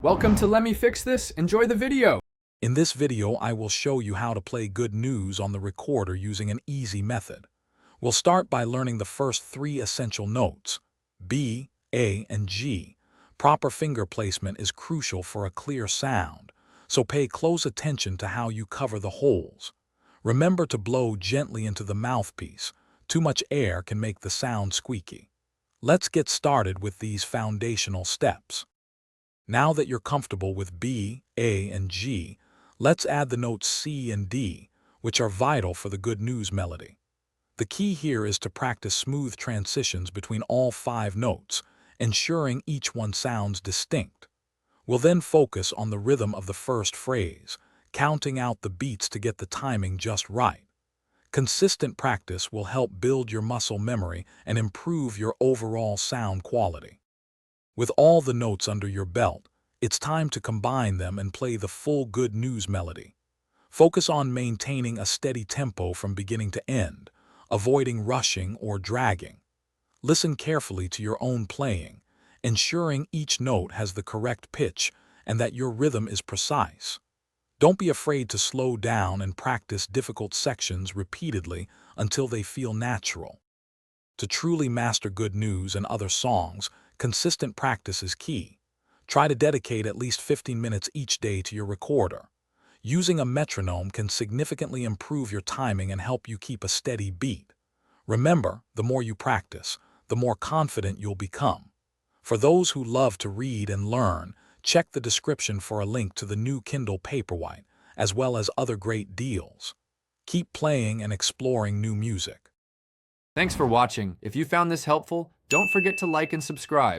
Welcome to Let Me Fix This. Enjoy the video. In this video, I will show you how to play good news on the recorder using an easy method. We'll start by learning the first three essential notes, B, A, and G. Proper finger placement is crucial for a clear sound, so pay close attention to how you cover the holes. Remember to blow gently into the mouthpiece. Too much air can make the sound squeaky. Let's get started with these foundational steps. Now that you're comfortable with B, A, and G, let's add the notes C and D, which are vital for the good news melody. The key here is to practice smooth transitions between all 5 notes, ensuring each one sounds distinct. We'll then focus on the rhythm of the first phrase, counting out the beats to get the timing just right. Consistent practice will help build your muscle memory and improve your overall sound quality. With all the notes under your belt, it's time to combine them and play the full good news melody. Focus on maintaining a steady tempo from beginning to end, avoiding rushing or dragging. Listen carefully to your own playing, ensuring each note has the correct pitch and that your rhythm is precise. Don't be afraid to slow down and practice difficult sections repeatedly until they feel natural. To truly master good news and other songs, consistent practice is key. Try to dedicate at least 15 minutes each day to your recorder. Using a metronome can significantly improve your timing and help you keep a steady beat. Remember, the more you practice, the more confident you'll become. For those who love to read and learn, check the description for a link to the new Kindle Paperwhite, as well as other great deals. Keep playing and exploring new music. Thanks for watching. If you found this helpful, don't forget to like and subscribe.